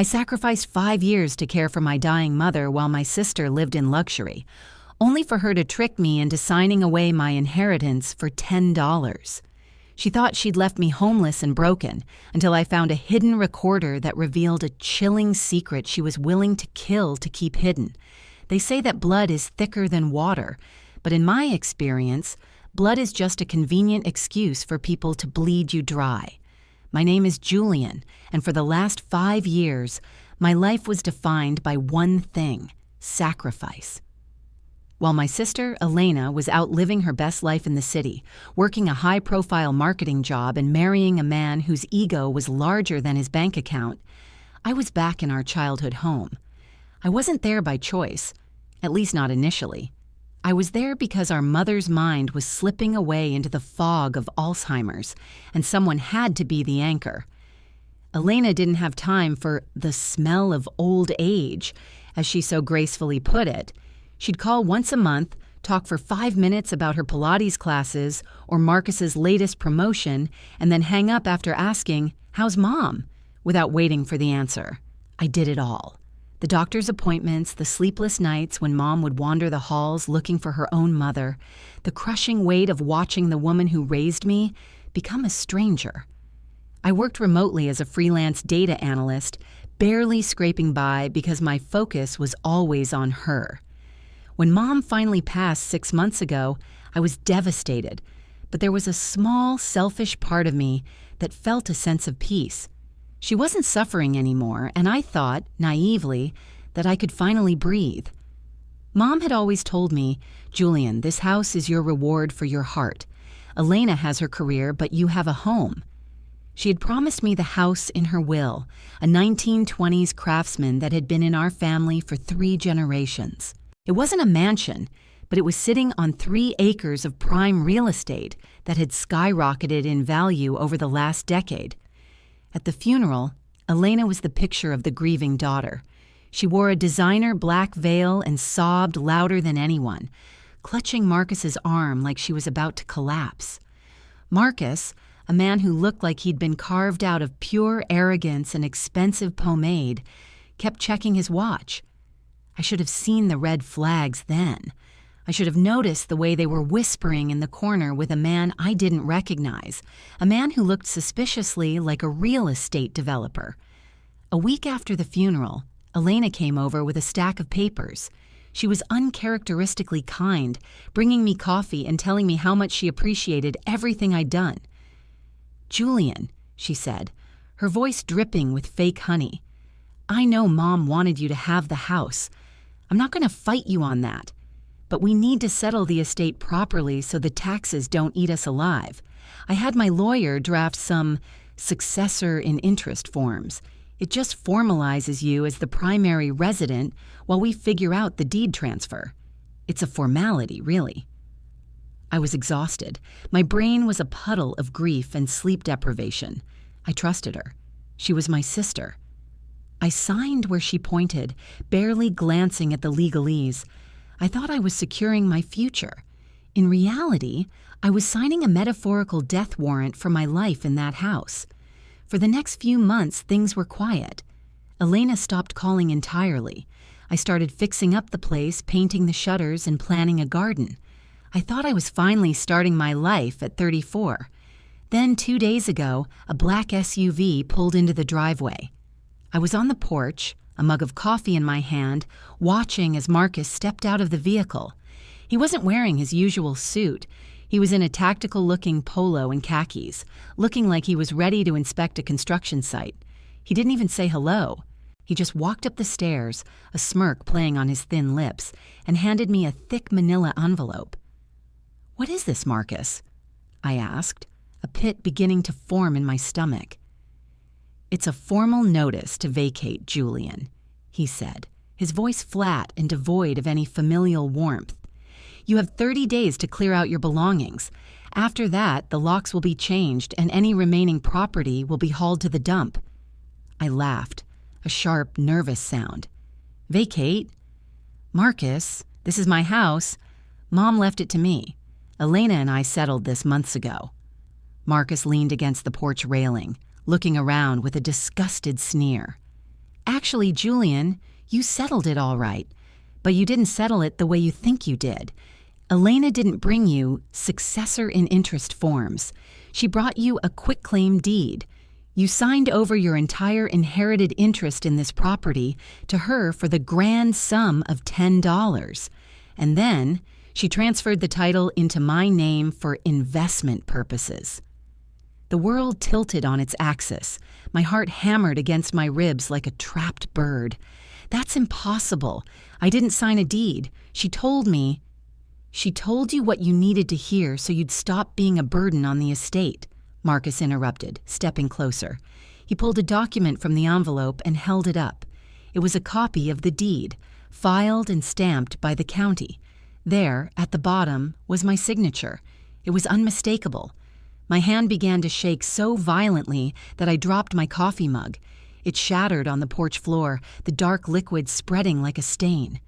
I sacrificed 5 years to care for my dying mother while my sister lived in luxury, only for her to trick me into signing away my inheritance for $10. She thought she'd left me homeless and broken until I found a hidden recorder that revealed a chilling secret she was willing to kill to keep hidden. They say that blood is thicker than water, but in my experience, blood is just a convenient excuse for people to bleed you dry. My name is Julian, and for the last 5 years, my life was defined by one thing: sacrifice. While my sister, Elena, was out living her best life in the city, working a high-profile marketing job and marrying a man whose ego was larger than his bank account, I was back in our childhood home. I wasn't there by choice, at least not initially. I was there because our mother's mind was slipping away into the fog of Alzheimer's, and someone had to be the anchor. Elena didn't have time for the smell of old age, as she so gracefully put it. She'd call once a month, talk for 5 minutes about her Pilates classes or Marcus's latest promotion, and then hang up after asking, "How's Mom?" without waiting for the answer. I did it all. The doctor's appointments, the sleepless nights when Mom would wander the halls looking for her own mother, the crushing weight of watching the woman who raised me become a stranger. I worked remotely as a freelance data analyst, barely scraping by because my focus was always on her. When Mom finally passed 6 months ago, I was devastated, but there was a small, selfish part of me that felt a sense of peace. She wasn't suffering anymore, and I thought, naively, that I could finally breathe. Mom had always told me, "Julian, this house is your reward for your heart. Elena has her career, but you have a home." She had promised me the house in her will, a 1920s craftsman that had been in our family for 3 generations. It wasn't a mansion, but it was sitting on 3 acres of prime real estate that had skyrocketed in value over the last decade. At the funeral, Elena was the picture of the grieving daughter. She wore a designer black veil and sobbed louder than anyone, clutching Marcus's arm like she was about to collapse. Marcus, a man who looked like he'd been carved out of pure arrogance and expensive pomade, kept checking his watch. I should have seen the red flags then. I should have noticed the way they were whispering in the corner with a man I didn't recognize, a man who looked suspiciously like a real estate developer. A week after the funeral, Elena came over with a stack of papers. She was uncharacteristically kind, bringing me coffee and telling me how much she appreciated everything I'd done. "Julian," she said, her voice dripping with fake honey, "I know Mom wanted you to have the house. I'm not going to fight you on that. But we need to settle the estate properly so the taxes don't eat us alive. I had my lawyer draft some successor in interest forms. It just formalizes you as the primary resident while we figure out the deed transfer. It's a formality, really." I was exhausted. My brain was a puddle of grief and sleep deprivation. I trusted her. She was my sister. I signed where she pointed, barely glancing at the legalese. I thought I was securing my future. In reality, I was signing a metaphorical death warrant for my life in that house. For the next few months, things were quiet. Elena stopped calling entirely. I started fixing up the place, painting the shutters, and planning a garden. I thought I was finally starting my life at 34. Then 2 days ago, a black SUV pulled into the driveway. I was on the porch, a mug of coffee in my hand, watching as Marcus stepped out of the vehicle. He wasn't wearing his usual suit. He was in a tactical-looking polo and khakis, looking like he was ready to inspect a construction site. He didn't even say hello. He just walked up the stairs, a smirk playing on his thin lips, and handed me a thick manila envelope. "What is this, Marcus?" I asked, a pit beginning to form in my stomach. "It's a formal notice to vacate, Julian," he said, his voice flat and devoid of any familial warmth. "You have 30 days to clear out your belongings. After that, the locks will be changed and any remaining property will be hauled to the dump." I laughed, a sharp, nervous sound. "Vacate? Marcus, this is my house. Mom left it to me. Elena and I settled this months ago." Marcus leaned against the porch railing, looking around with a disgusted sneer. Actually, Julian, you settled it all right. But you didn't settle it the way you think you did. Elena didn't bring you successor in interest forms. She brought you a quitclaim deed. You signed over your entire inherited interest in this property to her for the grand sum of $10. And then she transferred the title into my name for investment purposes. The world tilted on its axis. My heart hammered against my ribs like a trapped bird. That's impossible. I didn't sign a deed. She told you what you needed to hear so you'd stop being a burden on the estate, Marcus interrupted, stepping closer. He pulled a document from the envelope and held it up. It was a copy of the deed, filed and stamped by the county. There, at the bottom, was my signature. It was unmistakable. My hand began to shake so violently that I dropped my coffee mug. It shattered on the porch floor, the dark liquid spreading like a stain.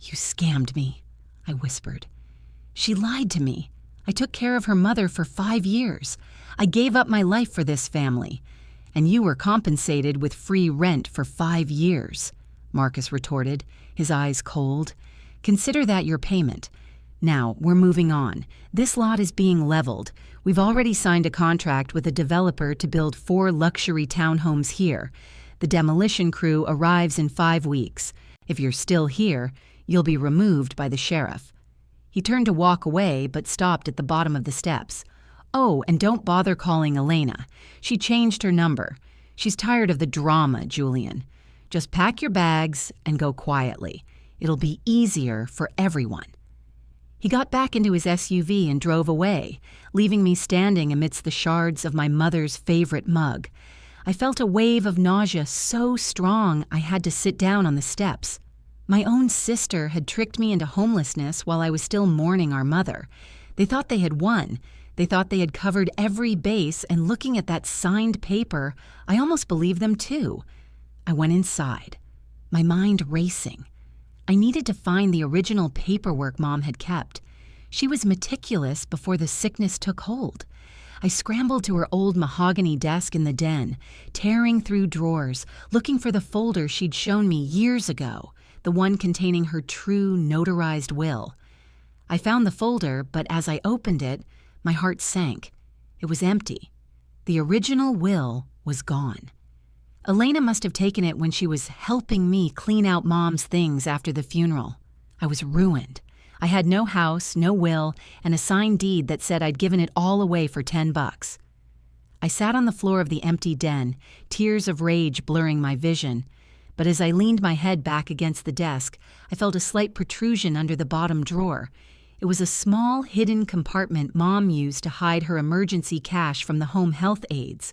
"You scammed me," I whispered. "She lied to me. I took care of her mother for 5 years. I gave up my life for this family. And you were compensated with free rent for 5 years," Marcus retorted, his eyes cold. "Consider that your payment. Now, we're moving on. This lot is being leveled. We've already signed a contract with a developer to build 4 luxury townhomes here. The demolition crew arrives in 5 weeks. If you're still here, you'll be removed by the sheriff." He turned to walk away, but stopped at the bottom of the steps. "Oh, and don't bother calling Elena. She changed her number. She's tired of the drama, Julian. Just pack your bags and go quietly. It'll be easier for everyone." He got back into his SUV and drove away, leaving me standing amidst the shards of my mother's favorite mug. I felt a wave of nausea so strong I had to sit down on the steps. My own sister had tricked me into homelessness while I was still mourning our mother. They thought they had won. They thought they had covered every base, and looking at that signed paper, I almost believed them too. I went inside, my mind racing. I needed to find the original paperwork Mom had kept. She was meticulous before the sickness took hold. I scrambled to her old mahogany desk in the den, tearing through drawers, looking for the folder she'd shown me years ago, the one containing her true notarized will. I found the folder, but as I opened it, my heart sank. It was empty. The original will was gone. Elena must have taken it when she was helping me clean out Mom's things after the funeral. I was ruined. I had no house, no will, and a signed deed that said I'd given it all away for $10. I sat on the floor of the empty den, tears of rage blurring my vision. But as I leaned my head back against the desk, I felt a slight protrusion under the bottom drawer. It was a small, hidden compartment Mom used to hide her emergency cash from the home health aides.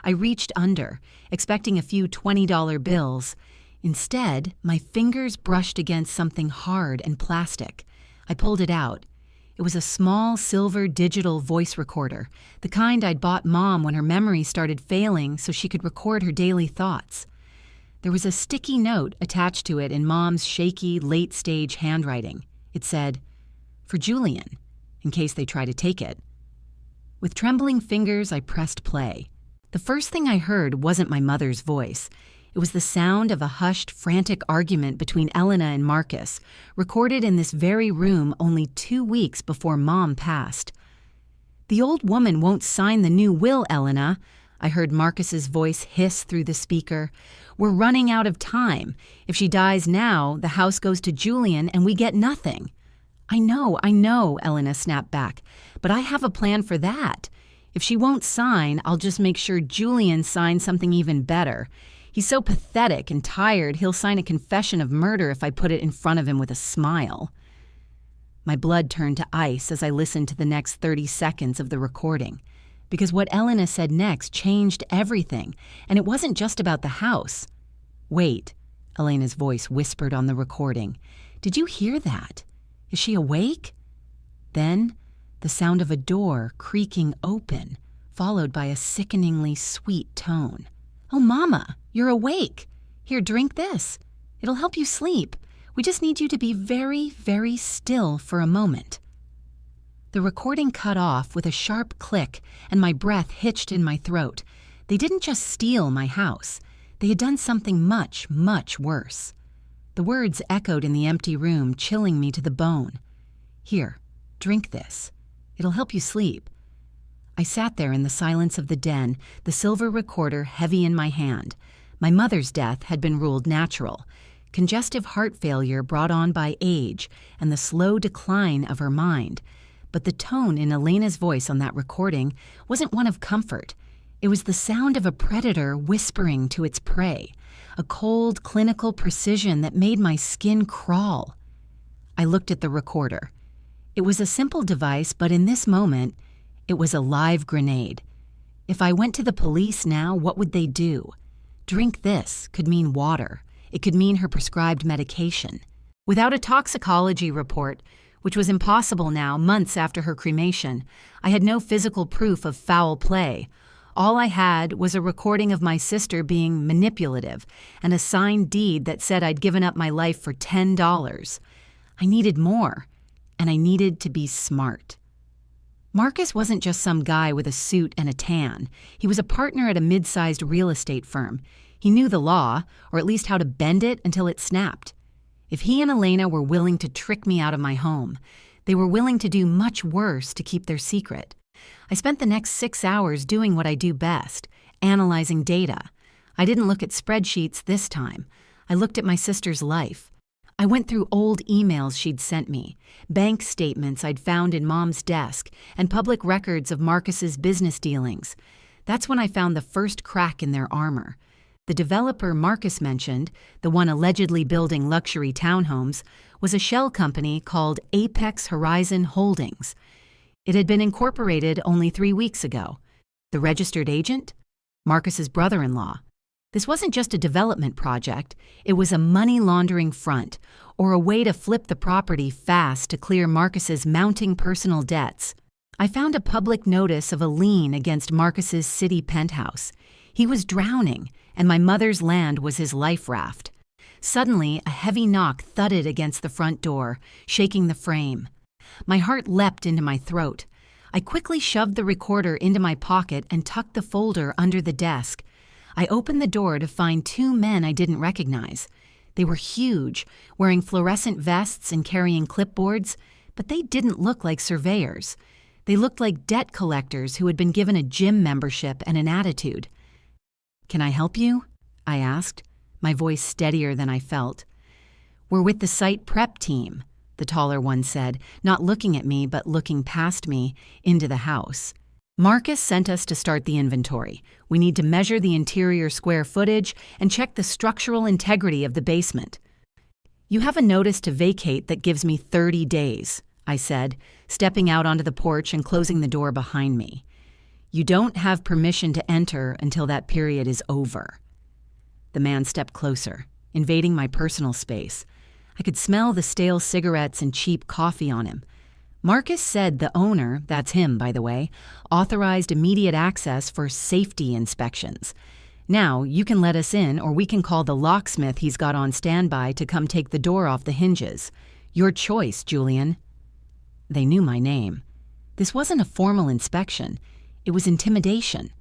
I reached under, expecting a few $20 bills. Instead, my fingers brushed against something hard and plastic. I pulled it out. It was a small silver digital voice recorder, the kind I'd bought Mom when her memory started failing so she could record her daily thoughts. There was a sticky note attached to it in Mom's shaky, late-stage handwriting. It said, "For Julian," in case they try to take it. With trembling fingers, I pressed play. The first thing I heard wasn't my mother's voice. It was the sound of a hushed, frantic argument between Elena and Marcus, recorded in this very room only 2 weeks before Mom passed. "The old woman won't sign the new will, Elena," I heard Marcus's voice hiss through the speaker. "We're running out of time. If she dies now, the house goes to Julian and we get nothing." I know, Elena snapped back. "But I have a plan for that. If she won't sign, I'll just make sure Julian signs something even better. He's so pathetic and tired, he'll sign a confession of murder if I put it in front of him with a smile." My blood turned to ice as I listened to the next 30 seconds of the recording. Because what Elena said next changed everything, and it wasn't just about the house. "Wait," Elena's voice whispered on the recording. "Did you hear that? Is she awake?" Then, the sound of a door creaking open, followed by a sickeningly sweet tone. "Oh, Mama, you're awake. Here, drink this. It'll help you sleep. We just need you to be very, very still for a moment." The recording cut off with a sharp click, and my breath hitched in my throat. They didn't just steal my house. They had done something much, much worse. The words echoed in the empty room, chilling me to the bone. "Here, drink this. It'll help you sleep." I sat there in the silence of the den, the silver recorder heavy in my hand. My mother's death had been ruled natural. Congestive heart failure brought on by age and the slow decline of her mind. But the tone in Elena's voice on that recording wasn't one of comfort. It was the sound of a predator whispering to its prey, a cold, clinical precision that made my skin crawl. I looked at the recorder. It was a simple device, but in this moment, it was a live grenade. If I went to the police now, what would they do? Drink this could mean water. It could mean her prescribed medication. Without a toxicology report, which was impossible now, months after her cremation, I had no physical proof of foul play. All I had was a recording of my sister being manipulative and a signed deed that said I'd given up my life for $10. I needed more, and I needed to be smart. Marcus wasn't just some guy with a suit and a tan. He was a partner at a mid-sized real estate firm. He knew the law, or at least how to bend it until it snapped. If he and Elena were willing to trick me out of my home, they were willing to do much worse to keep their secret. I spent the next 6 hours doing what I do best, analyzing data. I didn't look at spreadsheets this time. I looked at my sister's life. I went through old emails she'd sent me, bank statements I'd found in Mom's desk, and public records of Marcus's business dealings. That's when I found the first crack in their armor. The developer Marcus mentioned, the one allegedly building luxury townhomes, was a shell company called Apex Horizon Holdings. It had been incorporated only 3 weeks ago. The registered agent? Marcus's brother-in-law. This wasn't just a development project, it was a money laundering front, or a way to flip the property fast to clear Marcus's mounting personal debts. I found a public notice of a lien against Marcus's city penthouse. He was drowning, and my mother's land was his life raft. Suddenly, a heavy knock thudded against the front door, shaking the frame. My heart leapt into my throat. I quickly shoved the recorder into my pocket and tucked the folder under the desk. I opened the door to find 2 men I didn't recognize. They were huge, wearing fluorescent vests and carrying clipboards, but they didn't look like surveyors. They looked like debt collectors who had been given a gym membership and an attitude. "Can I help you?" I asked, my voice steadier than I felt. "We're with the site prep team," the taller one said, not looking at me but looking past me into the house. "Marcus sent us to start the inventory. We need to measure the interior square footage and check the structural integrity of the basement." "You have a notice to vacate that gives me 30 days, I said, stepping out onto the porch and closing the door behind me. "You don't have permission to enter until that period is over." The man stepped closer, invading my personal space. I could smell the stale cigarettes and cheap coffee on him. Marcus said the owner, that's him by the way, authorized immediate access for safety inspections. "Now, you can let us in or we can call the locksmith he's got on standby to come take the door off the hinges. Your choice, Julian." They knew my name. This wasn't a formal inspection. It was intimidation.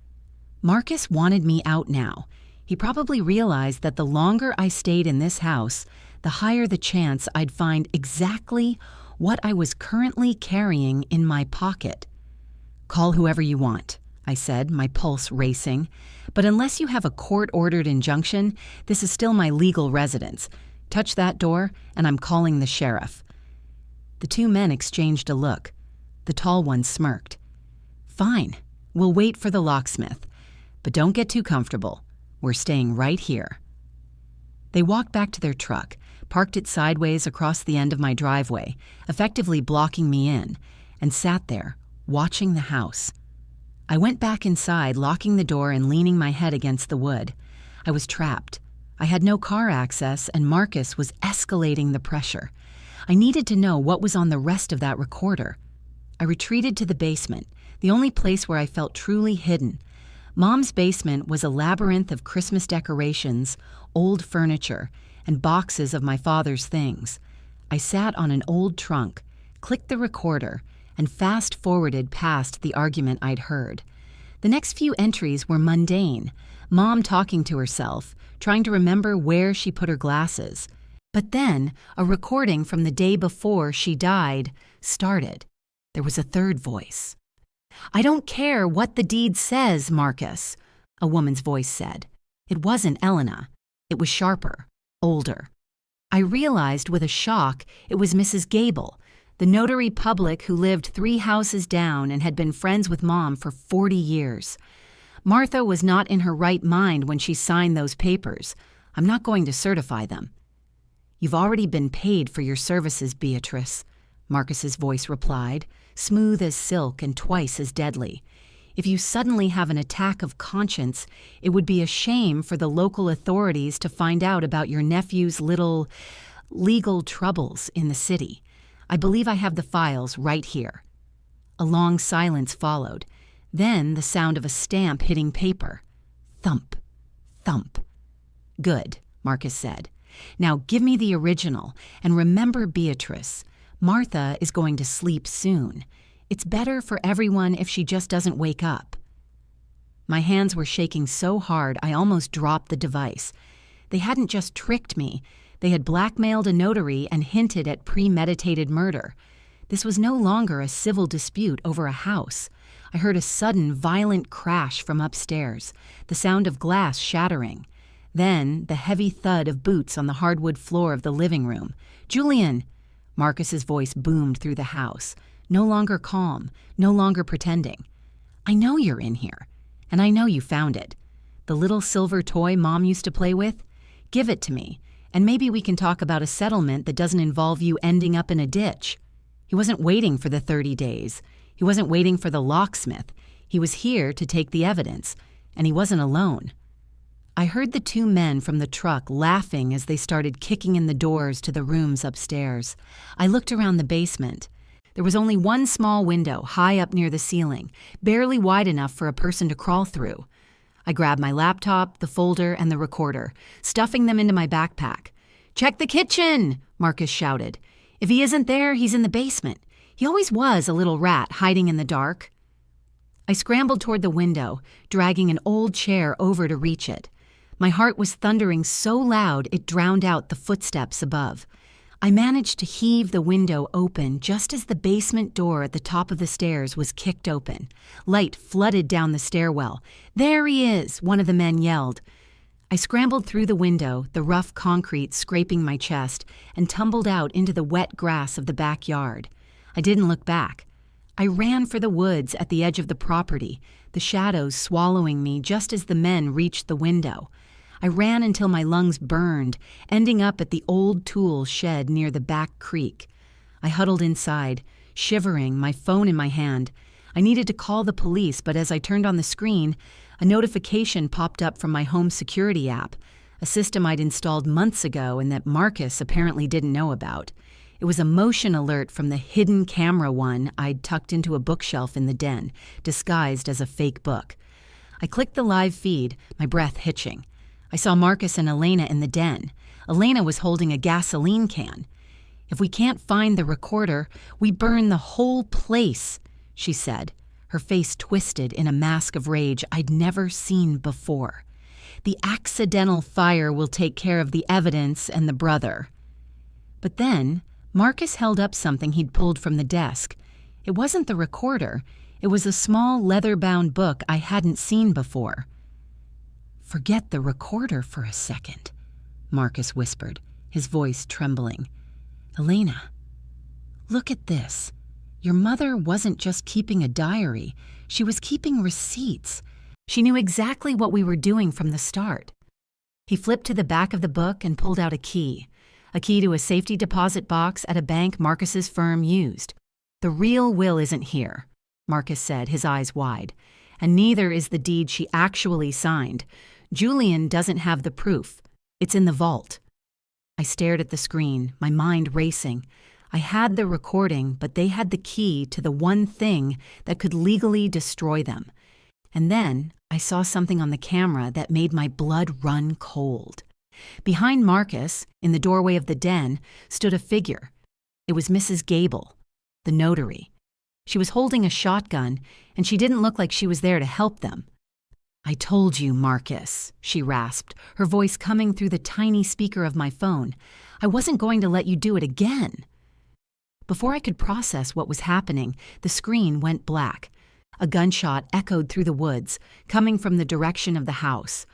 Marcus wanted me out now. He probably realized that the longer I stayed in this house, the higher the chance I'd find exactly what I was currently carrying in my pocket. "Call whoever you want," I said, my pulse racing. "But unless you have a court-ordered injunction, this is still my legal residence. Touch that door, and I'm calling the sheriff." The 2 men exchanged a look. The tall one smirked. "Fine, we'll wait for the locksmith. But don't get too comfortable. We're staying right here." They walked back to their truck, parked it sideways across the end of my driveway, effectively blocking me in, and sat there, watching the house. I went back inside, locking the door and leaning my head against the wood. I was trapped. I had no car access, and Marcus was escalating the pressure. I needed to know what was on the rest of that recorder. I retreated to the basement, the only place where I felt truly hidden. Mom's basement was a labyrinth of Christmas decorations, old furniture, and boxes of my father's things. I sat on an old trunk, clicked the recorder, and fast-forwarded past the argument I'd heard. The next few entries were mundane. Mom talking to herself, trying to remember where she put her glasses. But then, a recording from the day before she died started. There was a third voice. "I don't care what the deed says, Marcus," a woman's voice said. It wasn't Elena. It was sharper, older. I realized with a shock it was Mrs. Gable, the notary public who lived 3 houses down and had been friends with Mom for 40 years. Martha was not in her right mind when she signed those papers. I'm not going to certify them. "You've already been paid for your services, Beatrice," Marcus's voice replied, smooth as silk and twice as deadly. "If you suddenly have an attack of conscience, it would be a shame for the local authorities to find out about your nephew's little legal troubles in the city. I believe I have the files right here." A long silence followed. Then the sound of a stamp hitting paper. Thump, thump. "Good," Marcus said. "Now give me the original, and remember, Beatrice, Martha is going to sleep soon. It's better for everyone if she just doesn't wake up." My hands were shaking so hard I almost dropped the device. They hadn't just tricked me. They had blackmailed a notary and hinted at premeditated murder. This was no longer a civil dispute over a house. I heard a sudden, violent crash from upstairs, the sound of glass shattering. Then the heavy thud of boots on the hardwood floor of the living room. "Julian!" Marcus's voice boomed through the house, no longer calm, no longer pretending. "I know you're in here, and I know you found it. The little silver toy Mom used to play with? Give it to me, and maybe we can talk about a settlement that doesn't involve you ending up in a ditch." He wasn't waiting for the 30 days. He wasn't waiting for the locksmith. He was here to take the evidence, and he wasn't alone. I heard the 2 men from the truck laughing as they started kicking in the doors to the rooms upstairs. I looked around the basement. There was only one small window high up near the ceiling, barely wide enough for a person to crawl through. I grabbed my laptop, the folder, and the recorder, stuffing them into my backpack. "Check the kitchen!" Marcus shouted. "If he isn't there, he's in the basement. He always was a little rat hiding in the dark." I scrambled toward the window, dragging an old chair over to reach it. My heart was thundering so loud it drowned out the footsteps above. I managed to heave the window open just as the basement door at the top of the stairs was kicked open. Light flooded down the stairwell. "There he is!" one of the men yelled. I scrambled through the window, the rough concrete scraping my chest, and tumbled out into the wet grass of the backyard. I didn't look back. I ran for the woods at the edge of the property, the shadows swallowing me just as the men reached the window. I ran until my lungs burned, ending up at the old tool shed near the back creek. I huddled inside, shivering, my phone in my hand. I needed to call the police, but as I turned on the screen, a notification popped up from my home security app, a system I'd installed months ago and that Marcus apparently didn't know about. It was a motion alert from the hidden camera one I'd tucked into a bookshelf in the den, disguised as a fake book. I clicked the live feed, my breath hitching. I saw Marcus and Elena in the den. Elena was holding a gasoline can. "If we can't find the recorder, we burn the whole place," she said, her face twisted in a mask of rage I'd never seen before. "The accidental fire will take care of the evidence and the brother." But then, Marcus held up something he'd pulled from the desk. It wasn't the recorder. It was a small leather-bound book I hadn't seen before. "Forget the recorder for a second," Marcus whispered, his voice trembling. "Elena, look at this. Your mother wasn't just keeping a diary. She was keeping receipts. She knew exactly what we were doing from the start." He flipped to the back of the book and pulled out a key to a safety deposit box at a bank Marcus's firm used. "The real will isn't here," Marcus said, his eyes wide, "and neither is the deed she actually signed. Julian doesn't have the proof. It's in the vault." I stared at the screen, my mind racing. I had the recording, but they had the key to the one thing that could legally destroy them. And then I saw something on the camera that made my blood run cold. Behind Marcus, in the doorway of the den, stood a figure. It was Mrs. Gable, the notary. She was holding a shotgun, and she didn't look like she was there to help them. "I told you, Marcus," she rasped, her voice coming through the tiny speaker of my phone. "I wasn't going to let you do it again." Before I could process what was happening, the screen went black. A gunshot echoed through the woods, coming from the direction of the house.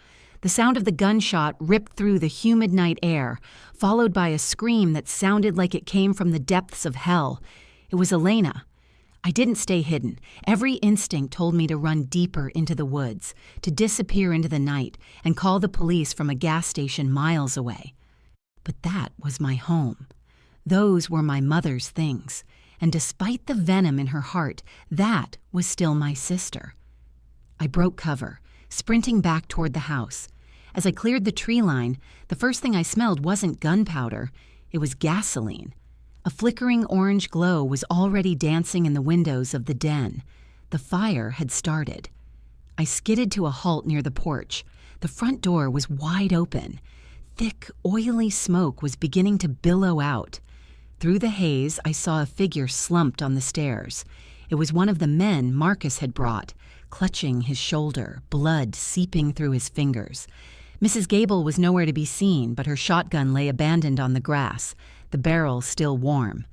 The sound of the gunshot ripped through the humid night air, followed by a scream that sounded like it came from the depths of hell. It was Elena. I didn't stay hidden. Every instinct told me to run deeper into the woods, to disappear into the night, and call the police from a gas station miles away. But that was my home. Those were my mother's things, and despite the venom in her heart, that was still my sister. I broke cover, sprinting back toward the house. As I cleared the tree line, the first thing I smelled wasn't gunpowder, it was gasoline. A flickering orange glow was already dancing in the windows of the den. The fire had started. I skidded to a halt near the porch. The front door was wide open. Thick, oily smoke was beginning to billow out. Through the haze, I saw a figure slumped on the stairs. It was one of the men Marcus had brought, clutching his shoulder, blood seeping through his fingers. Mrs. Gable was nowhere to be seen, but her shotgun lay abandoned on the grass, the barrel still warm.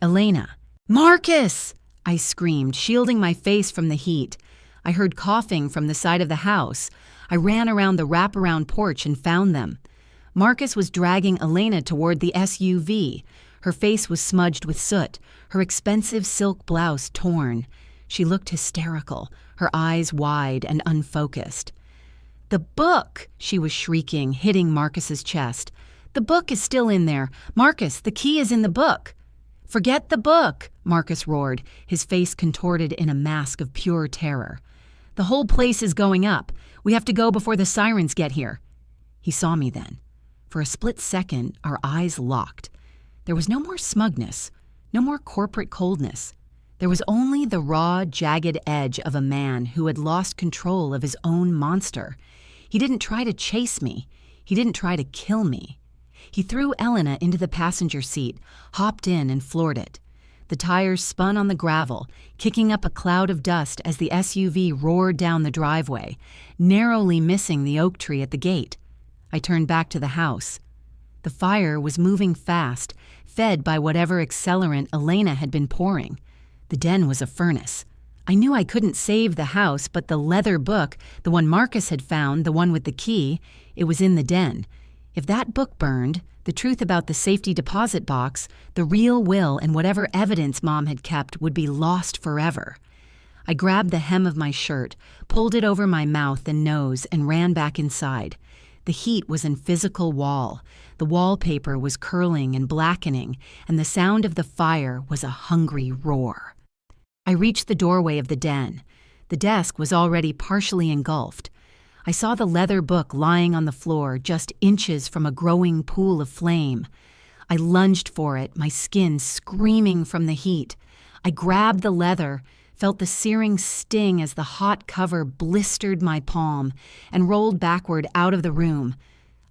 "Elena!" "Marcus!" I screamed, shielding my face from the heat. I heard coughing from the side of the house. I ran around the wraparound porch and found them. Marcus was dragging Elena toward the SUV. Her face was smudged with soot, her expensive silk blouse torn. She looked hysterical, her eyes wide and unfocused. "The book!" she was shrieking, hitting Marcus's chest. "The book is still in there. Marcus, the key is in the book." "Forget the book," Marcus roared, his face contorted in a mask of pure terror. "The whole place is going up. We have to go before the sirens get here." He saw me then. For a split second, our eyes locked. There was no more smugness, no more corporate coldness. There was only the raw, jagged edge of a man who had lost control of his own monster. He didn't try to chase me. He didn't try to kill me. He threw Elena into the passenger seat, hopped in and floored it. The tires spun on the gravel, kicking up a cloud of dust as the SUV roared down the driveway, narrowly missing the oak tree at the gate. I turned back to the house. The fire was moving fast, fed by whatever accelerant Elena had been pouring. The den was a furnace. I knew I couldn't save the house, but the leather book, the one Marcus had found, the one with the key, it was in the den. If that book burned, the truth about the safety deposit box, the real will, and whatever evidence Mom had kept would be lost forever. I grabbed the hem of my shirt, pulled it over my mouth and nose, and ran back inside. The heat was in physical wall. The wallpaper was curling and blackening, and the sound of the fire was a hungry roar. I reached the doorway of the den. The desk was already partially engulfed. I saw the leather book lying on the floor, just inches from a growing pool of flame. I lunged for it, my skin screaming from the heat. I grabbed the leather, felt the searing sting as the hot cover blistered my palm, and rolled backward out of the room.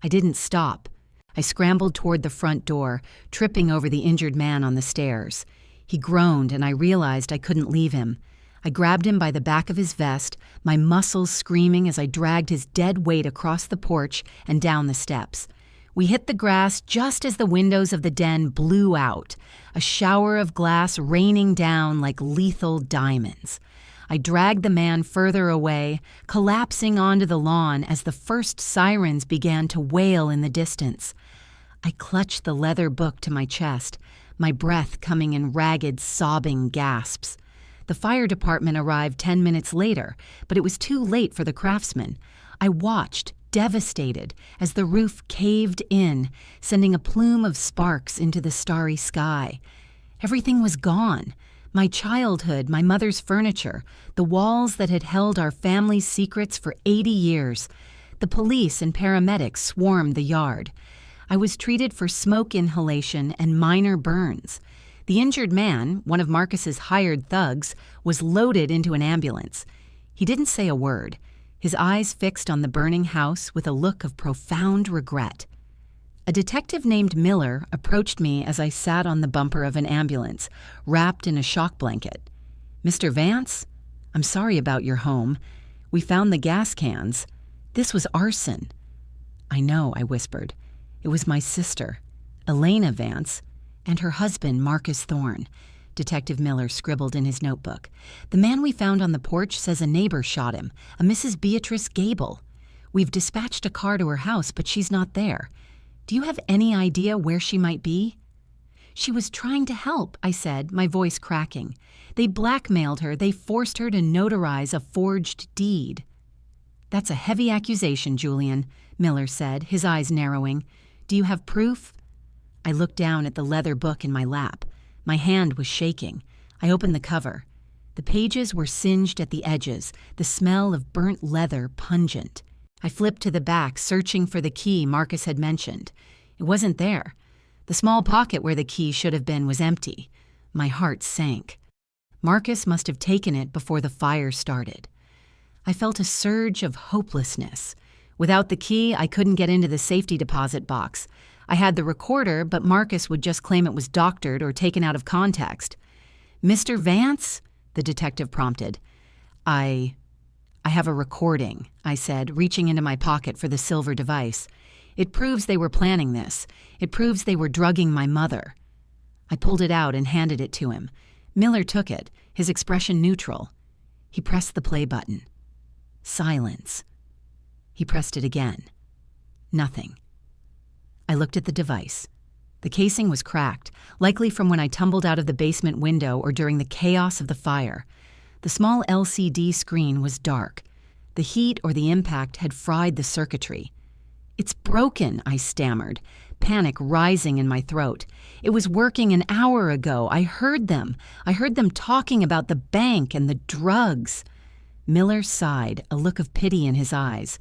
I didn't stop. I scrambled toward the front door, tripping over the injured man on the stairs. He groaned, and I realized I couldn't leave him. I grabbed him by the back of his vest, my muscles screaming as I dragged his dead weight across the porch and down the steps. We hit the grass just as the windows of the den blew out, a shower of glass raining down like lethal diamonds. I dragged the man further away, collapsing onto the lawn as the first sirens began to wail in the distance. I clutched the leather book to my chest, my breath coming in ragged, sobbing gasps. The fire department arrived 10 minutes later, but it was too late for the craftsmen. I watched, devastated, as the roof caved in, sending a plume of sparks into the starry sky. Everything was gone. My childhood, my mother's furniture, the walls that had held our family's secrets for 80 years. The police and paramedics swarmed the yard. I was treated for smoke inhalation and minor burns. The injured man, one of Marcus's hired thugs, was loaded into an ambulance. He didn't say a word, his eyes fixed on the burning house with a look of profound regret. A detective named Miller approached me as I sat on the bumper of an ambulance, wrapped in a shock blanket. "Mr. Vance? I'm sorry about your home. We found the gas cans. This was arson." "I know," I whispered. "It was my sister, Elena Vance, and her husband, Marcus Thorne." Detective Miller scribbled in his notebook. "The man we found on the porch says a neighbor shot him, a Mrs. Beatrice Gable. We've dispatched a car to her house, but she's not there. Do you have any idea where she might be?" "She was trying to help," I said, my voice cracking. "They blackmailed her. They forced her to notarize a forged deed." "That's a heavy accusation, Julian," Miller said, his eyes narrowing. "Do you have proof?" I looked down at the leather book in my lap. My hand was shaking. I opened the cover. The pages were singed at the edges, the smell of burnt leather pungent. I flipped to the back, searching for the key Marcus had mentioned. It wasn't there. The small pocket where the key should have been was empty. My heart sank. Marcus must have taken it before the fire started. I felt a surge of hopelessness. Without the key, I couldn't get into the safety deposit box. I had the recorder, but Marcus would just claim it was doctored or taken out of context. "Mr. Vance?" the detective prompted. I have a recording," I said, reaching into my pocket for the silver device. "It proves they were planning this. It proves they were drugging my mother." I pulled it out and handed it to him. Miller took it, his expression neutral. He pressed the play button. Silence. He pressed it again. Nothing. I looked at the device. The casing was cracked, likely from when I tumbled out of the basement window or during the chaos of the fire. The small LCD screen was dark. The heat or the impact had fried the circuitry. "It's broken," I stammered, panic rising in my throat. "It was working an hour ago. I heard them. I heard them talking about the bank and the drugs." Miller sighed, a look of pity in his eyes.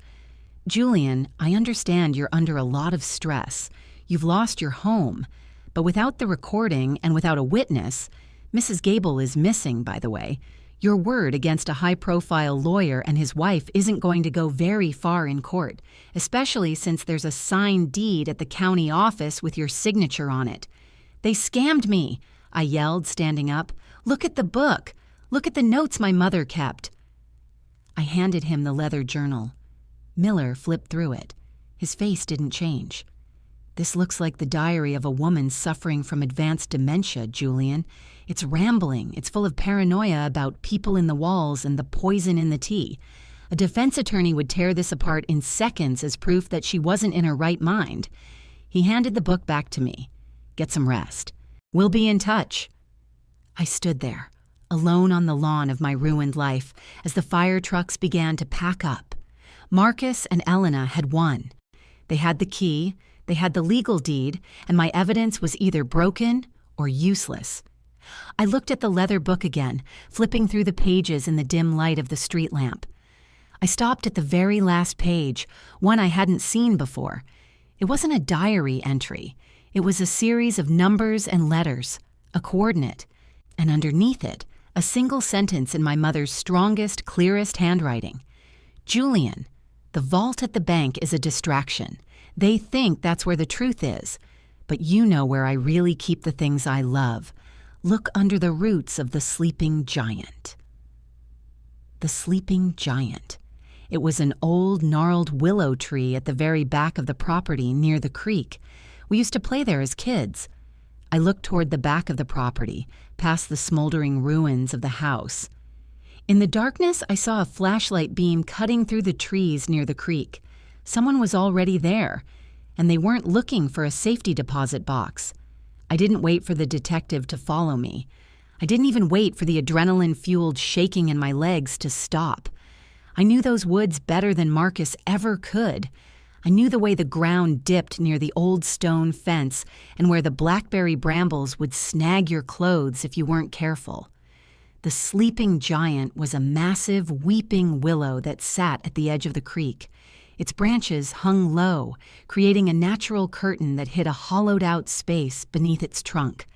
"Julian, I understand you're under a lot of stress. You've lost your home. But without the recording and without a witness, Mrs. Gable is missing, by the way, your word against a high-profile lawyer and his wife isn't going to go very far in court, especially since there's a signed deed at the county office with your signature on it." "They scammed me," I yelled, standing up. "Look at the book. Look at the notes my mother kept." I handed him the leather journal. Miller flipped through it. His face didn't change. "This looks like the diary of a woman suffering from advanced dementia, Julian. It's rambling. It's full of paranoia about people in the walls and the poison in the tea. A defense attorney would tear this apart in seconds as proof that she wasn't in her right mind." He handed the book back to me. "Get some rest. We'll be in touch." I stood there, alone on the lawn of my ruined life, as the fire trucks began to pack up. Marcus and Elena had won. They had the key, they had the legal deed, and my evidence was either broken or useless. I looked at the leather book again, flipping through the pages in the dim light of the street lamp. I stopped at the very last page, one I hadn't seen before. It wasn't a diary entry. It was a series of numbers and letters, a coordinate, and underneath it, a single sentence in my mother's strongest, clearest handwriting. "Julian, the vault at the bank is a distraction. They think that's where the truth is. But you know where I really keep the things I love. Look under the roots of the sleeping giant." The sleeping giant. It was an old, gnarled willow tree at the very back of the property near the creek. We used to play there as kids. I looked toward the back of the property, past the smoldering ruins of the house. In the darkness, I saw a flashlight beam cutting through the trees near the creek. Someone was already there, and they weren't looking for a safety deposit box. I didn't wait for the detective to follow me. I didn't even wait for the adrenaline-fueled shaking in my legs to stop. I knew those woods better than Marcus ever could. I knew the way the ground dipped near the old stone fence and where the blackberry brambles would snag your clothes if you weren't careful. The sleeping giant was a massive, weeping willow that sat at the edge of the creek. Its branches hung low, creating a natural curtain that hid a hollowed-out space beneath its trunk.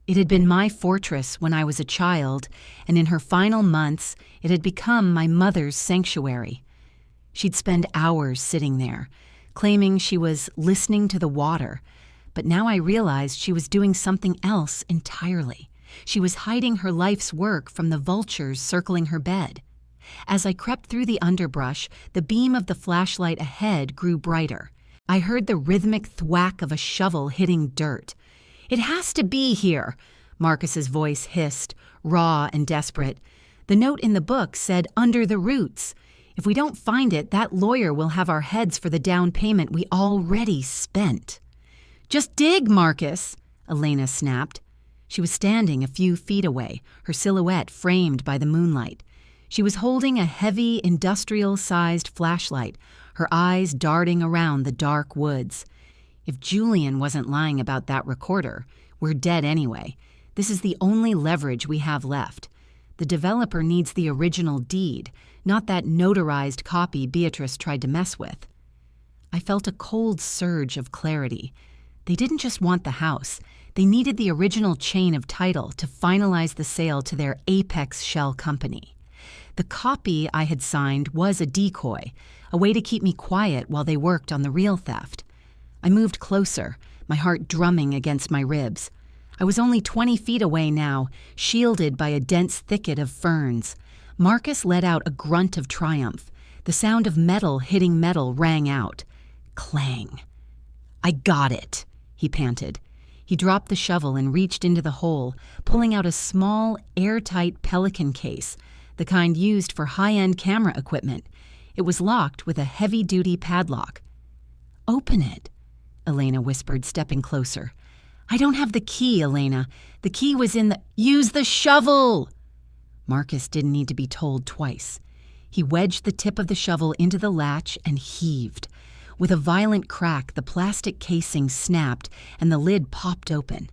It had been my fortress when I was a child, and in her final months, it had become my mother's sanctuary. She'd spend hours sitting there, claiming she was listening to the water, but now I realized she was doing something else entirely. She was hiding her life's work from the vultures circling her bed. As I crept through the underbrush, the beam of the flashlight ahead grew brighter. I heard the rhythmic thwack of a shovel hitting dirt. "It has to be here," Marcus's voice hissed, raw and desperate. "The note in the book said under the roots. If we don't find it, that lawyer will have our heads for the down payment we already spent." "Just dig, Marcus," Elena snapped. She was standing a few feet away, her silhouette framed by the moonlight. She was holding a heavy, industrial-sized flashlight, her eyes darting around the dark woods. If Julian wasn't lying about that recorder, we're dead anyway. This is the only leverage we have left. The developer needs the original deed, not that notarized copy Beatrice tried to mess with. I felt a cold surge of clarity. They didn't just want the house. They needed the original chain of title to finalize the sale to their Apex shell company. The copy I had signed was a decoy, a way to keep me quiet while they worked on the real theft. I moved closer, my heart drumming against my ribs. I was only 20 feet away now, shielded by a dense thicket of ferns. Marcus let out a grunt of triumph. The sound of metal hitting metal rang out. Clang. "I got it," he panted. He dropped the shovel and reached into the hole, pulling out a small, airtight Pelican case, the kind used for high-end camera equipment. It was locked with a heavy-duty padlock. "Open it," Elena whispered, stepping closer. "I don't have the key, Elena. The key was in the—" "Use the shovel!" Marcus didn't need to be told twice. He wedged the tip of the shovel into the latch and heaved. With a violent crack, the plastic casing snapped and the lid popped open.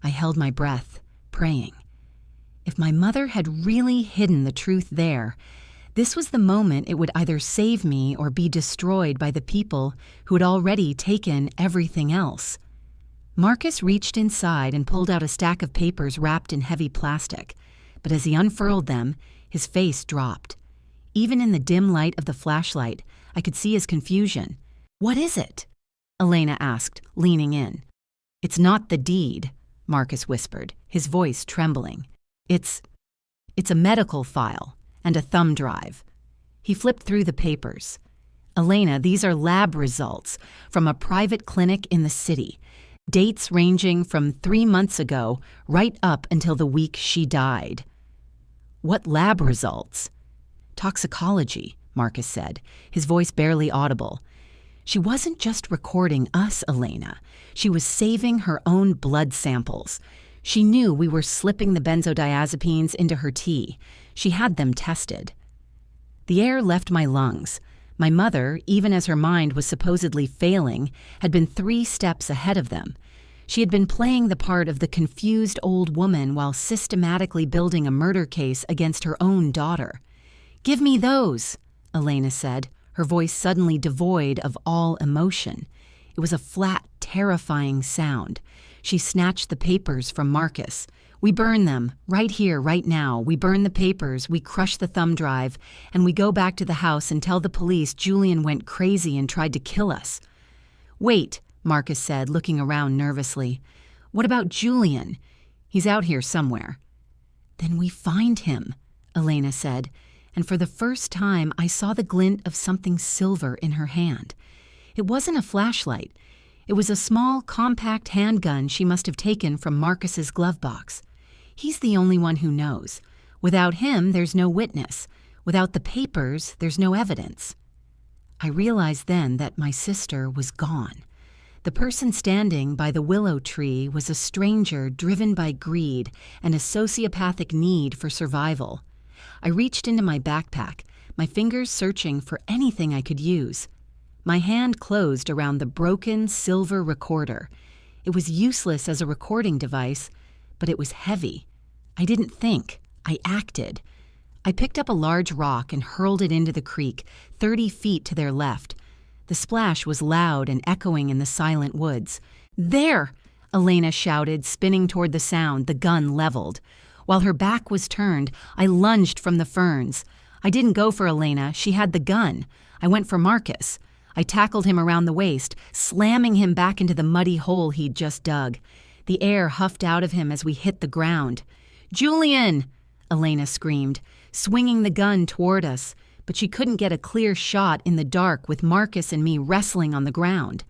I held my breath, praying. If my mother had really hidden the truth there, this was the moment it would either save me or be destroyed by the people who had already taken everything else. Marcus reached inside and pulled out a stack of papers wrapped in heavy plastic, but as he unfurled them, his face dropped. Even in the dim light of the flashlight, I could see his confusion. "What is it?" Elena asked, leaning in. "It's not the deed," Marcus whispered, his voice trembling. It's a medical file and a thumb drive." He flipped through the papers. "Elena, these are lab results from a private clinic in the city. Dates ranging from 3 months ago right up until the week she died." "What lab results?" "Toxicology," Marcus said, his voice barely audible. "She wasn't just recording us, Elena. She was saving her own blood samples. She knew we were slipping the benzodiazepines into her tea. She had them tested." The air left my lungs. My mother, even as her mind was supposedly failing, had been 3 steps ahead of them. She had been playing the part of the confused old woman while systematically building a murder case against her own daughter. "Give me those," Elena said, her voice suddenly devoid of all emotion. It was a flat, terrifying sound. She snatched the papers from Marcus. "We burn them, right here, right now. We burn the papers, we crush the thumb drive, and we go back to the house and tell the police Julian went crazy and tried to kill us." "Wait," Marcus said, looking around nervously. "What about Julian? He's out here somewhere." "Then we find him," Elena said, and for the first time I saw the glint of something silver in her hand. It wasn't a flashlight. It was a small, compact handgun she must have taken from Marcus's glove box. He's the only one who knows. Without him, there's no witness. Without the papers, there's no evidence. I realized then that my sister was gone. The person standing by the willow tree was a stranger driven by greed and a sociopathic need for survival. I reached into my backpack, my fingers searching for anything I could use. My hand closed around the broken silver recorder. It was useless as a recording device, but it was heavy. I didn't think. I acted. I picked up a large rock and hurled it into the creek, 30 feet to their left. The splash was loud and echoing in the silent woods. "There!" Elena shouted, spinning toward the sound, the gun leveled. While her back was turned, I lunged from the ferns. I didn't go for Elena. She had the gun. I went for Marcus. I tackled him around the waist, slamming him back into the muddy hole he'd just dug. The air huffed out of him as we hit the ground. "Julian!" Elena screamed. swinging the gun toward us, but she couldn't get a clear shot in the dark with Marcus and me wrestling on the ground.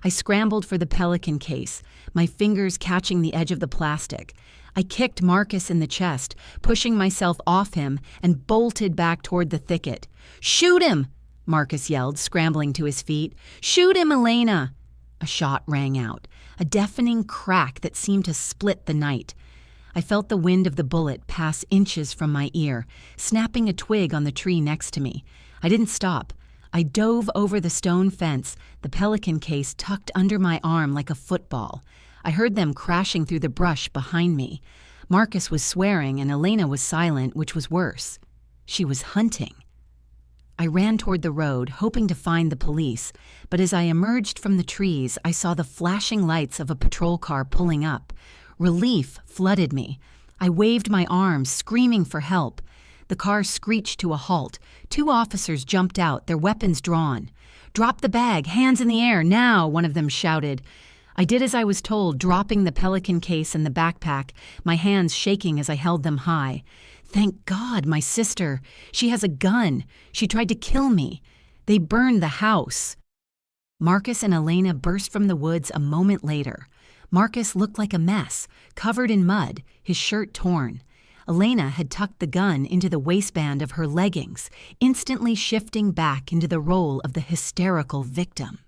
I scrambled for the Pelican case, my fingers catching the edge of the plastic. I kicked Marcus in the chest, pushing myself off him, and bolted back toward the thicket. "Shoot him!" Marcus yelled, scrambling to his feet. "Shoot him, Elena!" A shot rang out, a deafening crack that seemed to split the night. I felt the wind of the bullet pass inches from my ear, snapping a twig on the tree next to me. I didn't stop. I dove over the stone fence, the Pelican case tucked under my arm like a football. I heard them crashing through the brush behind me. Marcus was swearing and Elena was silent, which was worse. She was hunting. I ran toward the road, hoping to find the police, but as I emerged from the trees, I saw the flashing lights of a patrol car pulling up. Relief flooded me. I waved my arms, screaming for help. The car screeched to a halt. 2 officers jumped out, their weapons drawn. "Drop the bag, hands in the air, now," one of them shouted. I did as I was told, dropping the Pelican case and the backpack, my hands shaking as I held them high. "Thank God, my sister. She has a gun. She tried to kill me. They burned the house." Marcus and Elena burst from the woods a moment later. Marcus looked like a mess, covered in mud, his shirt torn. Elena had tucked the gun into the waistband of her leggings, instantly shifting back into the role of the hysterical victim.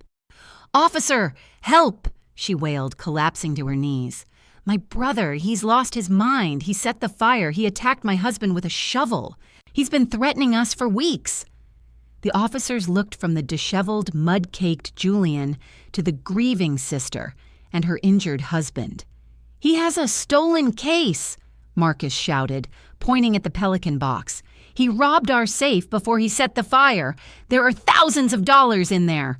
"Officer, help!" she wailed, collapsing to her knees. "My brother, he's lost his mind. He set the fire. He attacked my husband with a shovel. He's been threatening us for weeks." The officers looked from the disheveled, mud-caked Julian to the grieving sister and her injured husband. "He has a stolen case," Marcus shouted, pointing at the Pelican box. "He robbed our safe before he set the fire. There are thousands of dollars in there."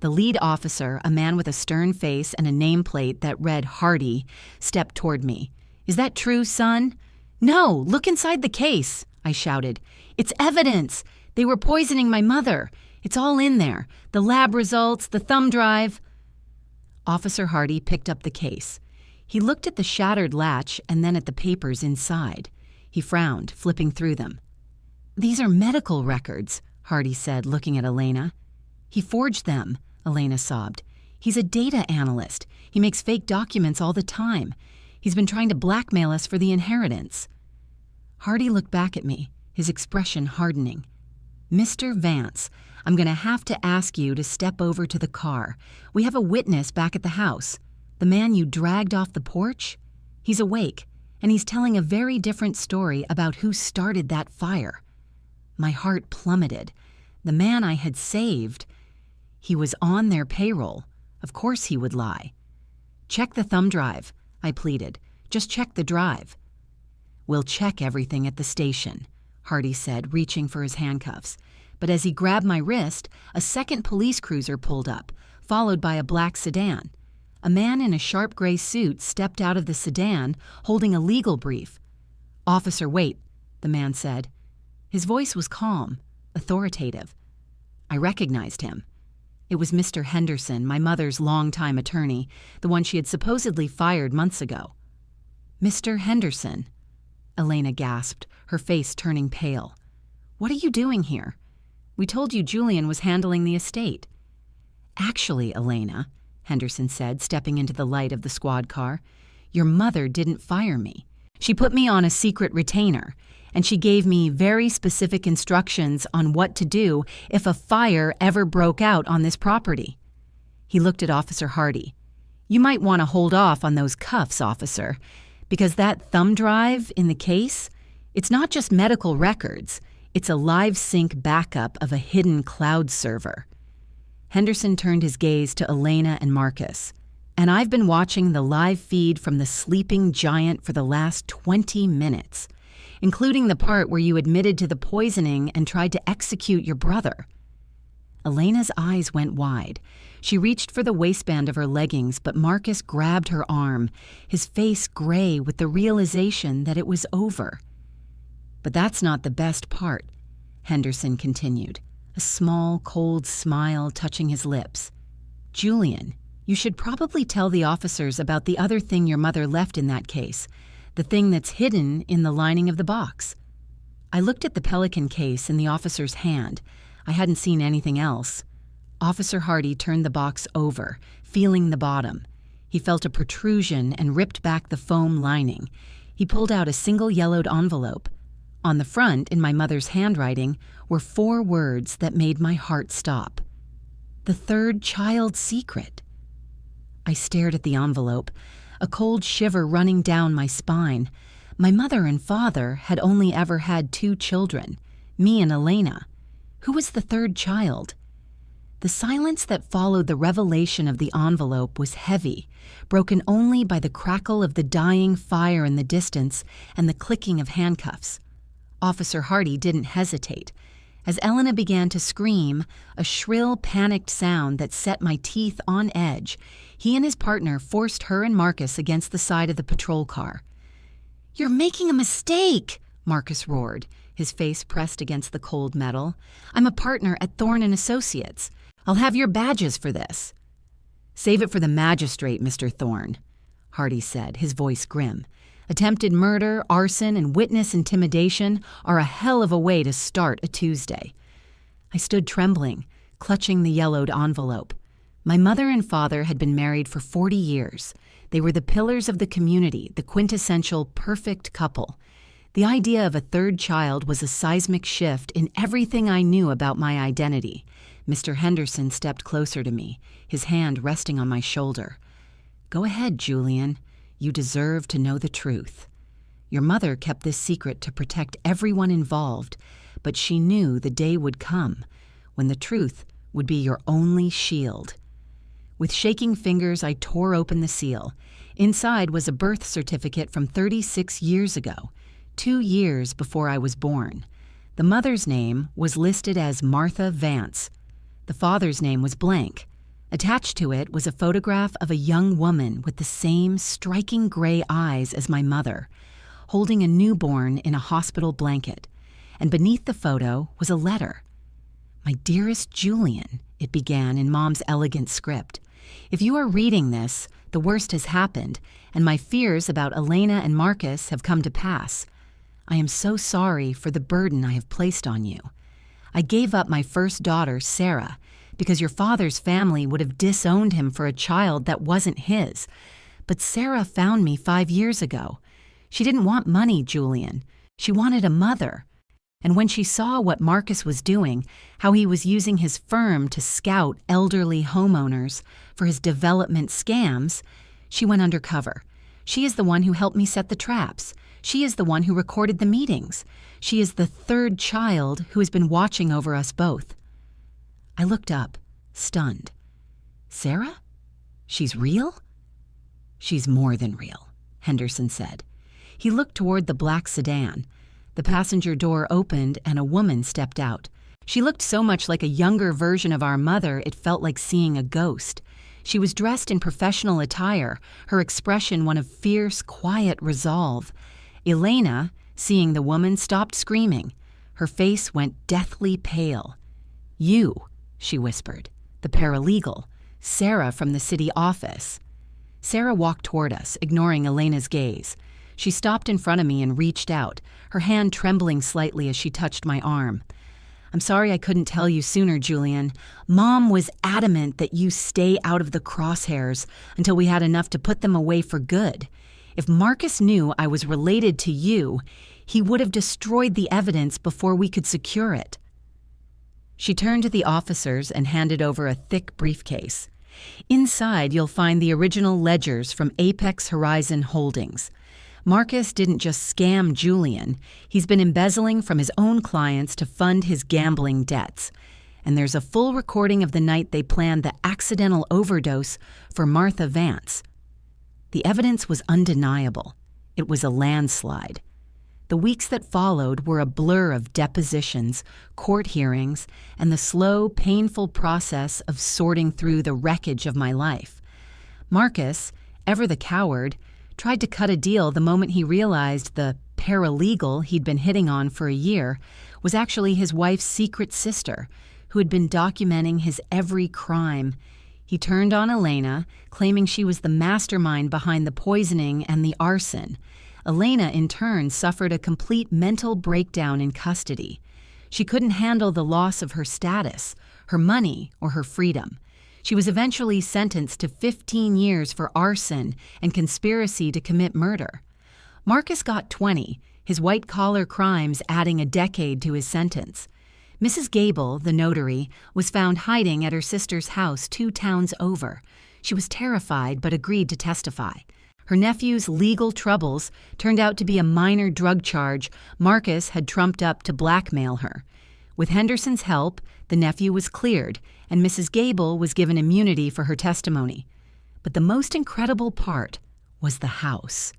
The lead officer, a man with a stern face and a nameplate that read Hardy, stepped toward me. "Is that true, son?" "No, look inside the case," I shouted. "It's evidence. They were poisoning my mother. It's all in there. The lab results, the thumb drive." Officer Hardy picked up the case. He looked at the shattered latch and then at the papers inside. He frowned, flipping through them. "These are medical records," Hardy said, looking at Elena. "He forged them," Elena sobbed. "He's a data analyst. He makes fake documents all the time. He's been trying to blackmail us for the inheritance." Hardy looked back at me, his expression hardening. "Mr. Vance, I'm going to have to ask you to step over to the car. We have a witness back at the house. The man you dragged off the porch? He's awake, and he's telling a very different story about who started that fire." My heart plummeted. The man I had saved, he was on their payroll. Of course he would lie. "Check the thumb drive," I pleaded. "Just check the drive." "We'll check everything at the station," Hardy said, reaching for his handcuffs. But as he grabbed my wrist, a second police cruiser pulled up, followed by a black sedan. A man in a sharp gray suit stepped out of the sedan, holding a legal brief. "Officer, wait," the man said. His voice was calm, authoritative. I recognized him. It was Mr. Henderson, my mother's longtime attorney, the one she had supposedly fired months ago. "Mr. Henderson," Elena gasped, her face turning pale. "What are you doing here? We told you Julian was handling the estate." "Actually, Elena," Henderson said, stepping into the light of the squad car, "your mother didn't fire me. She put me on a secret retainer, and she gave me very specific instructions on what to do if a fire ever broke out on this property." He looked at Officer Hardy. "You might want to hold off on those cuffs, officer, because that thumb drive in the case, it's not just medical records. It's a live sync backup of a hidden cloud server." Henderson turned his gaze to Elena and Marcus. "And I've been watching the live feed from the sleeping giant for the last 20 minutes, including the part where you admitted to the poisoning and tried to execute your brother." Elena's eyes went wide. She reached for the waistband of her leggings, but Marcus grabbed her arm, his face gray with the realization that it was over. "But that's not the best part," Henderson continued, a small, cold smile touching his lips. "Julian, you should probably tell the officers about the other thing your mother left in that case, the thing that's hidden in the lining of the box." I looked at the Pelican case in the officer's hand. I hadn't seen anything else. Officer Hardy turned the box over, feeling the bottom. He felt a protrusion and ripped back the foam lining. He pulled out a single yellowed envelope. On the front, in my mother's handwriting, were 4 words that made my heart stop. The third child's secret. I stared at the envelope, a cold shiver running down my spine. My mother and father had only ever had 2 children, me and Elena. Who was the third child? The silence that followed the revelation of the envelope was heavy, broken only by the crackle of the dying fire in the distance and the clicking of handcuffs. Officer Hardy didn't hesitate. As Elena began to scream, a shrill, panicked sound that set my teeth on edge, he and his partner forced her and Marcus against the side of the patrol car. "You're making a mistake," Marcus roared, his face pressed against the cold metal. "I'm a partner at Thorne & Associates. I'll have your badges for this." "Save it for the magistrate, Mr. Thorne," Hardy said, his voice grim. "Attempted murder, arson, and witness intimidation are a hell of a way to start a Tuesday." I stood trembling, clutching the yellowed envelope. My mother and father had been married for 40 years. They were the pillars of the community, the quintessential perfect couple. The idea of a third child was a seismic shift in everything I knew about my identity. Mr. Henderson stepped closer to me, his hand resting on my shoulder. "Go ahead, Julian. You deserve to know the truth. Your mother kept this secret to protect everyone involved, but she knew the day would come when the truth would be your only shield." With shaking fingers, I tore open the seal. Inside was a birth certificate from 36 years ago, 2 years before I was born. The mother's name was listed as Martha Vance. The father's name was blank. Attached to it was a photograph of a young woman with the same striking gray eyes as my mother, holding a newborn in a hospital blanket. And beneath the photo was a letter. "My dearest Julian," it began in Mom's elegant script. "If you are reading this, the worst has happened, and my fears about Elena and Marcus have come to pass. I am so sorry for the burden I have placed on you. I gave up my first daughter, Sarah, because your father's family would have disowned him for a child that wasn't his. But Sarah found me 5 years ago. She didn't want money, Julian. She wanted a mother. And when she saw what Marcus was doing, how he was using his firm to scout elderly homeowners for his development scams, she went undercover. She is the one who helped me set the traps. She is the one who recorded the meetings. She is the third child who has been watching over us both." I looked up, stunned. "Sarah? She's real?" "She's more than real," Henderson said. He looked toward the black sedan. The passenger door opened and a woman stepped out. She looked so much like a younger version of our mother, it felt like seeing a ghost. She was dressed in professional attire, her expression one of fierce, quiet resolve. Elena, seeing the woman, stopped screaming. Her face went deathly pale. "You," she whispered, "the paralegal, Sarah from the city office." Sarah walked toward us, ignoring Elena's gaze. She stopped in front of me and reached out, her hand trembling slightly as she touched my arm. "I'm sorry I couldn't tell you sooner, Julian. Mom was adamant that you stay out of the crosshairs until we had enough to put them away for good. If Marcus knew I was related to you, he would have destroyed the evidence before we could secure it." She turned to the officers and handed over a thick briefcase. "Inside, you'll find the original ledgers from Apex Horizon Holdings. Marcus didn't just scam Julian. He's been embezzling from his own clients to fund his gambling debts. And there's a full recording of the night they planned the accidental overdose for Martha Vance." The evidence was undeniable. It was a landslide. The weeks that followed were a blur of depositions, court hearings, and the slow, painful process of sorting through the wreckage of my life. Marcus, ever the coward, tried to cut a deal the moment he realized the paralegal he'd been hitting on for a year was actually his wife's secret sister, who had been documenting his every crime. He turned on Elena, claiming she was the mastermind behind the poisoning and the arson. Elena, in turn, suffered a complete mental breakdown in custody. She couldn't handle the loss of her status, her money, or her freedom. She was eventually sentenced to 15 years for arson and conspiracy to commit murder. Marcus got 20, his white-collar crimes adding a decade to his sentence. Mrs. Gable, the notary, was found hiding at her sister's house 2 towns over. She was terrified but agreed to testify. Her nephew's legal troubles turned out to be a minor drug charge Marcus had trumped up to blackmail her. With Henderson's help, the nephew was cleared, and Mrs. Gable was given immunity for her testimony. But the most incredible part was the house.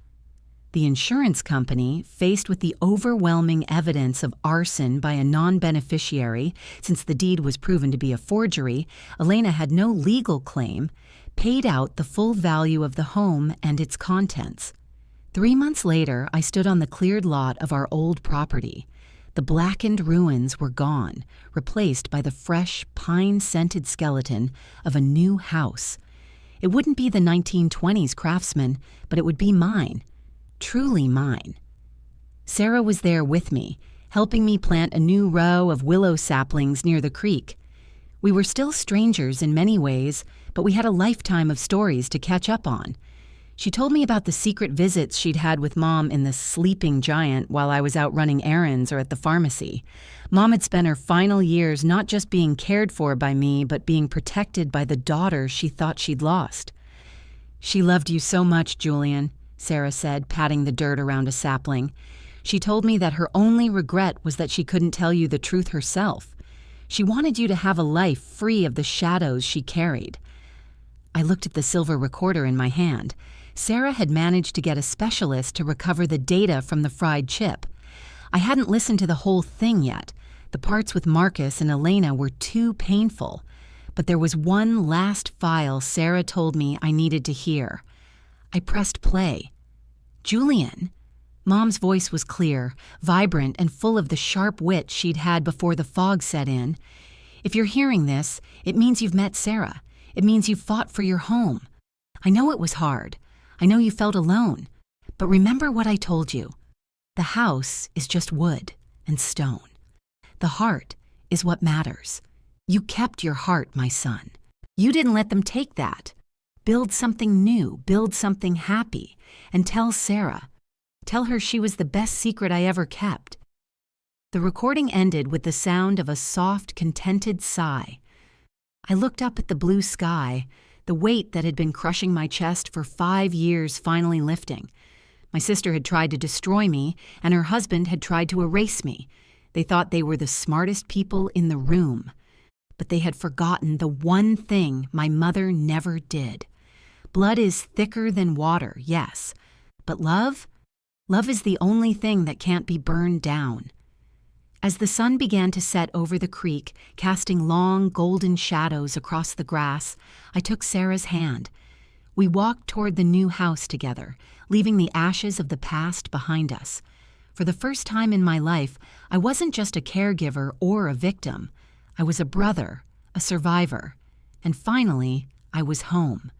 The insurance company, faced with the overwhelming evidence of arson by a non-beneficiary, since the deed was proven to be a forgery, Elena had no legal claim, paid out the full value of the home and its contents. 3 months later, I stood on the cleared lot of our old property. The blackened ruins were gone, replaced by the fresh, pine-scented skeleton of a new house. It wouldn't be the 1920s craftsman, but it would be mine. Truly mine. Sarah was there with me, helping me plant a new row of willow saplings near the creek. We were still strangers in many ways, but we had a lifetime of stories to catch up on. She told me about the secret visits she'd had with Mom in the sleeping giant while I was out running errands or at the pharmacy. Mom had spent her final years not just being cared for by me, but being protected by the daughter she thought she'd lost. "She loved you so much, Julian," Sarah said, patting the dirt around a sapling. "She told me that her only regret was that she couldn't tell you the truth herself. She wanted you to have a life free of the shadows she carried." I looked at the silver recorder in my hand. Sarah had managed to get a specialist to recover the data from the fried chip. I hadn't listened to the whole thing yet. The parts with Marcus and Elena were too painful. But there was one last file Sarah told me I needed to hear. I pressed play. "Julian." Mom's voice was clear, vibrant, and full of the sharp wit she'd had before the fog set in. "If you're hearing this, it means you've met Sarah. It means you fought for your home. I know it was hard. I know you felt alone. But remember what I told you. The house is just wood and stone. The heart is what matters. You kept your heart, my son. You didn't let them take that. Build something new, build something happy, and tell Sarah. Tell her she was the best secret I ever kept." The recording ended with the sound of a soft, contented sigh. I looked up at the blue sky, the weight that had been crushing my chest for 5 years finally lifting. My sister had tried to destroy me, and her husband had tried to erase me. They thought they were the smartest people in the room. But they had forgotten the one thing my mother never did. Blood is thicker than water, yes. But love? Love is the only thing that can't be burned down. As the sun began to set over the creek, casting long, golden shadows across the grass, I took Sarah's hand. We walked toward the new house together, leaving the ashes of the past behind us. For the first time in my life, I wasn't just a caregiver or a victim. I was a brother, a survivor, and finally, I was home.